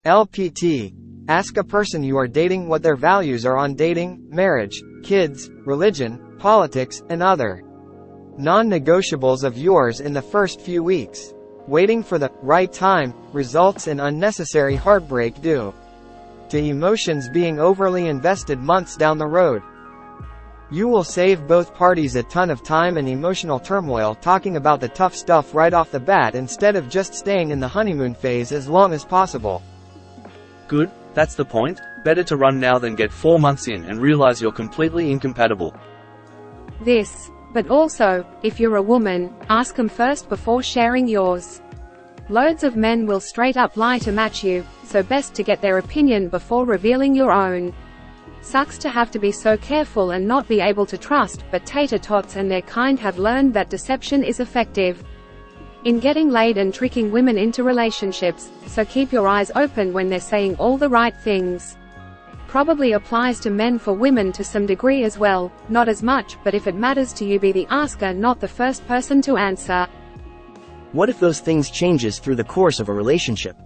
LPT. Ask a person you are dating what their values are on dating, marriage, kids, religion, politics, and other non-negotiables of yours in the first few weeks. Waiting for the right time results in unnecessary heartbreak due to emotions being overly invested months down the road. You will save both parties a ton of time and emotional turmoil talking about the tough stuff right off the bat instead of just staying in the honeymoon phase as long as possible. Good, that's the point. Better to run now than get 4 months in and realize you're completely incompatible. But also, if you're a woman, ask them first before sharing yours. Loads of men will straight up lie to match you, so best to get their opinion before revealing your own. Sucks to have to be so careful and not be able to trust, but tater tots and their kind have learned that deception is effective in getting laid and tricking women into relationships, so keep your eyes open when they're saying all the right things. Probably applies to men for women to some degree as well, not as much, but if it matters to you, be the asker, not the first person to answer. What if those things changes through the course of a relationship?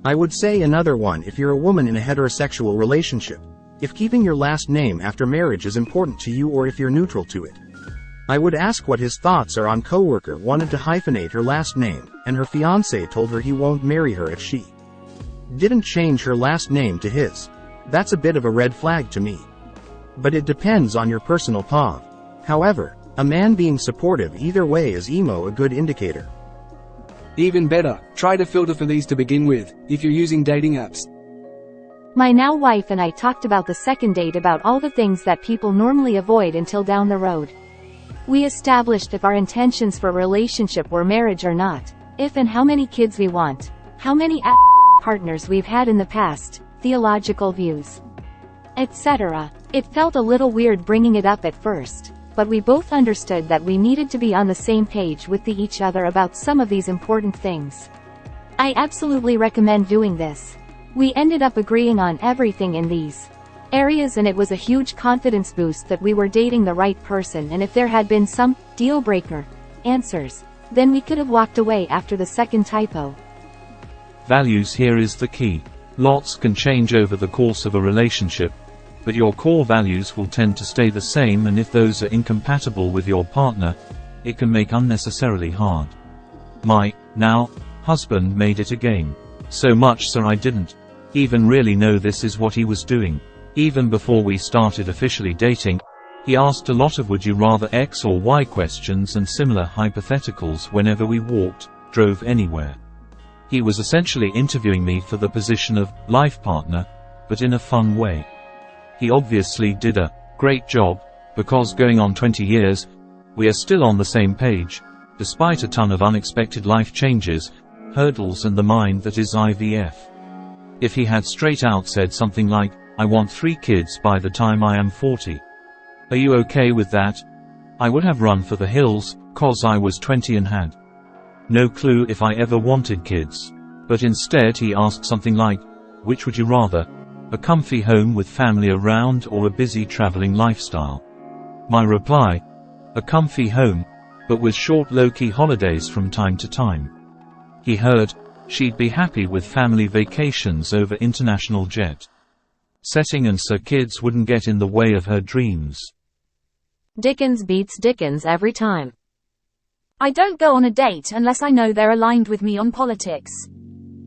I would say another one if you're a woman in a heterosexual relationship. If keeping your last name after marriage is important to you or if you're neutral to it. I would ask what his thoughts are on coworker wanted to hyphenate her last name, and her fiancé told her he won't marry her if she didn't change her last name to his. That's a bit of a red flag to me. But it depends on your personal POV. However, a man being supportive either way is a good indicator. Even better, try to filter for these to begin with, if you're using dating apps. My now wife and I talked about the second date about all the things that people normally avoid until down the road. We established if our intentions for a relationship were marriage or not, if and how many kids we want, how many partners we've had in the past, theological views, etc. It felt a little weird bringing it up at first, but we both understood that we needed to be on the same page with each other about some of these important things. I absolutely recommend doing this. We ended up agreeing on everything in these areas, and it was a huge confidence boost that we were dating the right person, and if there had been some deal-breaker answers, then we could have walked away after the second typo. Values here is the key. Lots can change over the course of a relationship, but your core values will tend to stay the same, and if those are incompatible with your partner, it can make unnecessarily hard. My now husband made it a game. So much so I didn't even really know this is what he was doing. Even before we started officially dating, he asked a lot of would you rather X or Y questions and similar hypotheticals whenever we walked, drove anywhere. He was essentially interviewing me for the position of life partner, but in a fun way. He obviously did a great job, because going on 20 years, we are still on the same page, despite a ton of unexpected life changes, hurdles and the mind that is IVF. If he had straight out said something like, I want 3 kids by the time I am 40. Are you okay with that? I would have run for the hills, cause I was 20 and had no clue if I ever wanted kids. But instead he asked something like, which would you rather? A comfy home with family around or a busy traveling lifestyle? My reply, a comfy home, but with short low-key holidays from time to time. He heard, she'd be happy with family vacations over international jet setting, and so kids wouldn't get in the way of her dreams. Dickens beats Dickens every time. I don't go on a date unless I know they're aligned with me on politics.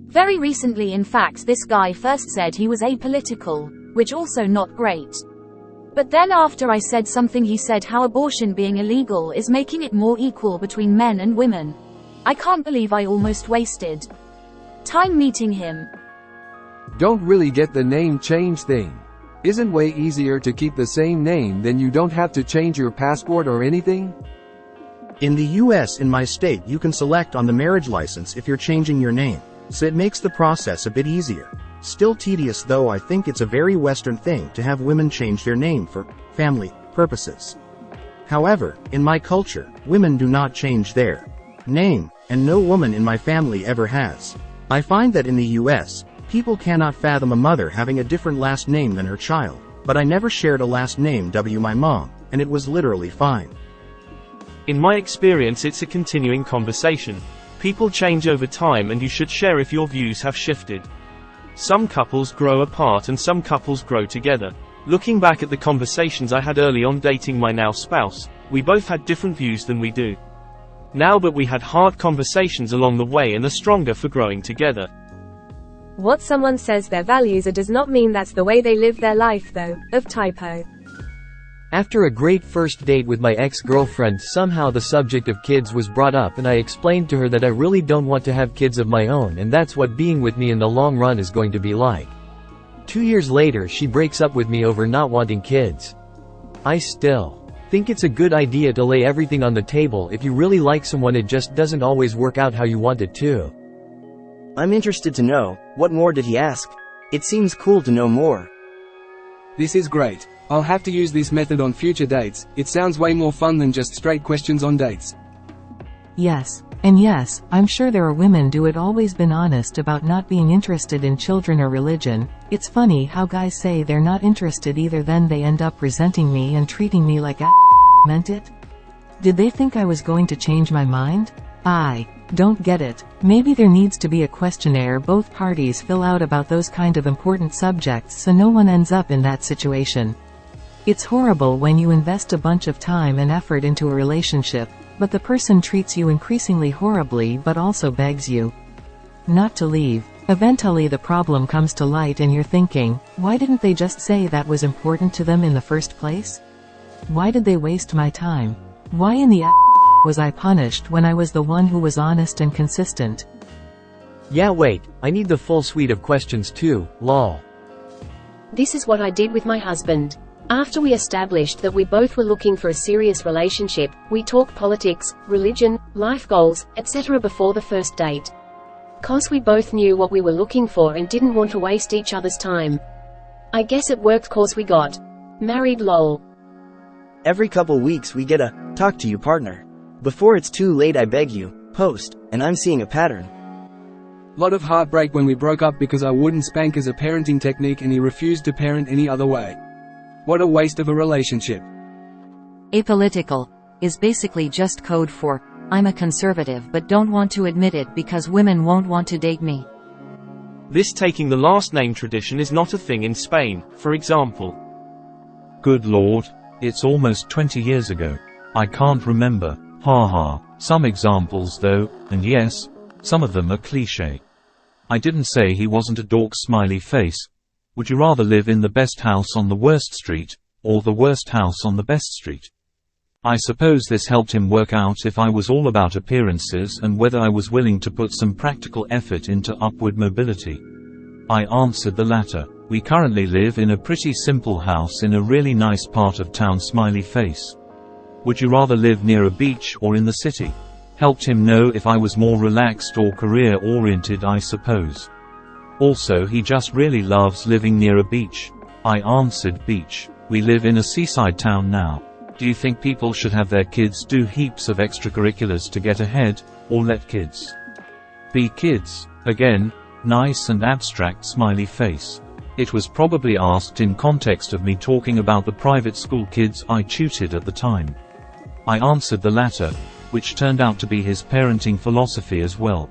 Very recently, in fact, this guy first said he was apolitical, which also not great. But then after I said something, he said how abortion being illegal is making it more equal between men and women. I can't believe I almost wasted time meeting him. Don't really get the name change thing. Isn't way easier to keep the same name, then you don't have to change your passport or anything? In the US, in my state, you can select on the marriage license if you're changing your name, so it makes the process a bit easier. Still tedious though. I think it's a very Western thing to have women change their name for family purposes. However, in my culture, women do not change their name, and no woman in my family ever has. I find that in the US, people cannot fathom a mother having a different last name than her child, but I never shared a last name W my mom, and it was literally fine. In my experience, it's a continuing conversation. People change over time, and you should share if your views have shifted. Some couples grow apart and some couples grow together. Looking back at the conversations I had early on dating my now spouse, we both had different views than we do now, but we had hard conversations along the way and are stronger for growing together. What someone says their values are does not mean that's the way they live their life though, of typo. After a great first date with my ex-girlfriend, somehow the subject of kids was brought up and I explained to her that I really don't want to have kids of my own and that's what being with me in the long run is going to be like. 2 years later she breaks up with me over not wanting kids. I still think it's a good idea to lay everything on the table. If you really like someone, it just doesn't always work out how you want it to. I'm interested to know, what more did he ask? It seems cool to know more. This is great. I'll have to use this method on future dates. It sounds way more fun than just straight questions on dates. Yes, and yes, I'm sure there are women do it. Always been honest about not being interested in children or religion. It's funny how guys say they're not interested either, then they end up resenting me and treating me like I meant it. Did they think I was going to change my mind? I don't get it. Maybe there needs to be a questionnaire both parties fill out about those kind of important subjects so no one ends up in that situation. It's horrible when you invest a bunch of time and effort into a relationship, but the person treats you increasingly horribly but also begs you not to leave. Eventually the problem comes to light and you're thinking, why didn't they just say that was important to them in the first place? Why did they waste my time? Why in the was I punished when I was the one who was honest and consistent? Yeah, wait, I need the full suite of questions too, lol. This is what I did with my husband. After we established that we both were looking for a serious relationship, we talked politics, religion, life goals, etc. before the first date. 'Cause we both knew what we were looking for and didn't want to waste each other's time. I guess it worked 'cause we got married, lol. Every couple weeks we get a talk to you partner. Before it's too late, I beg you, post, and I'm seeing a pattern. Lot of heartbreak when we broke up because I wouldn't spank as a parenting technique and he refused to parent any other way. What a waste of a relationship. Apolitical is basically just code for, I'm a conservative but don't want to admit it because women won't want to date me. This taking the last name tradition is not a thing in Spain, for example. Good lord, it's almost 20 years ago. I can't remember, haha. Some examples though, and yes, some of them are cliché. I didn't say he wasn't a dork, smiley face. Would you rather live in the best house on the worst street, or the worst house on the best street? I suppose this helped him work out if I was all about appearances and whether I was willing to put some practical effort into upward mobility. I answered the latter. We currently live in a pretty simple house in a really nice part of town, smiley face. Would you rather live near a beach or in the city? Helped him know if I was more relaxed or career-oriented, I suppose. Also, he just really loves living near a beach. I answered beach. We live in a seaside town now. Do you think people should have their kids do heaps of extracurriculars to get ahead, or let kids be kids? Again, nice and abstract smiley face. It was probably asked in context of me talking about the private school kids I tutored at the time. I answered the latter, which turned out to be his parenting philosophy as well.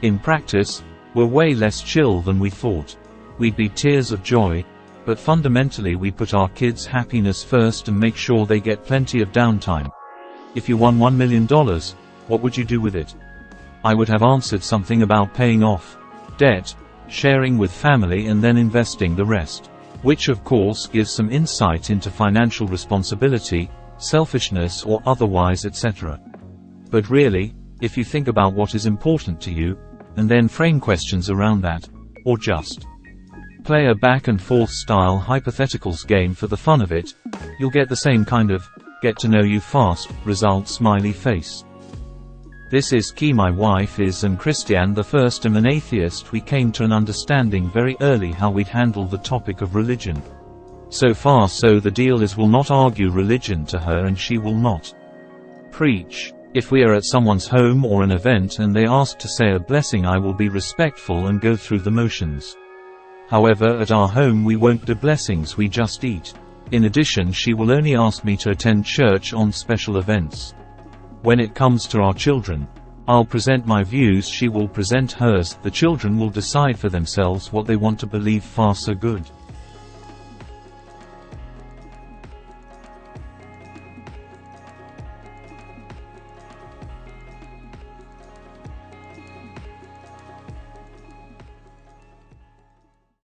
In practice, we're way less chill than we thought. We'd be tears of joy, but fundamentally we put our kids' happiness first and make sure they get plenty of downtime. If you won $1 million, what would you do with it? I would have answered something about paying off debt, sharing with family and then investing the rest. Which of course gives some insight into financial responsibility, selfishness or otherwise, etc. But really, if you think about what is important to you, and then frame questions around that, or just play a back and forth style hypotheticals game for the fun of it, you'll get the same kind of get to know you fast result, smiley face. This is key. My wife is an Christian the first and an atheist. We came to an understanding very early how we'd handle the topic of religion. So far so the deal is we'll not argue religion to her and she will not preach. If we are at someone's home or an event and they ask to say a blessing, I will be respectful and go through the motions. However, at our home we won't do blessings, we just eat. In addition, she will only ask me to attend church on special events. When it comes to our children, I'll present my views, she will present hers, the children will decide for themselves what they want to believe. Far so good.